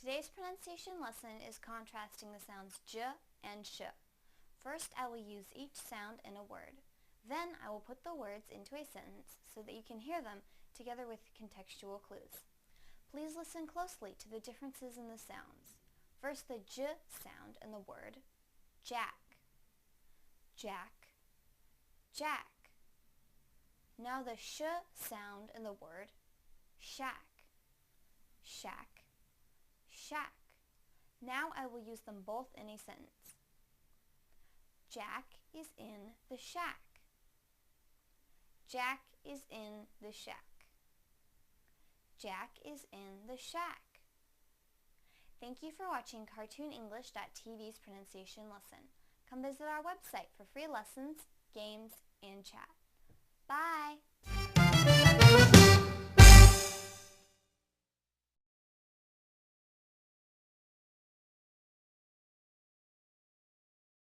Today's pronunciation lesson is contrasting the sounds j and sh. First, I will use each sound in a word. Then I will put the words into a sentence so that you can hear them together with contextual clues. Please listen closely to the differences in the sounds. First, the j sound in the word jack, jack, jack. Now the sh sound in the word shack, shack, shack. Now I will use them both in a sentence. Jack is in the shack. Jack is in the shack. Jack is in the shack. Thank you for watching CartoonEnglish.tv's pronunciation lesson. Come visit our website for free lessons, games, and chat. Bye!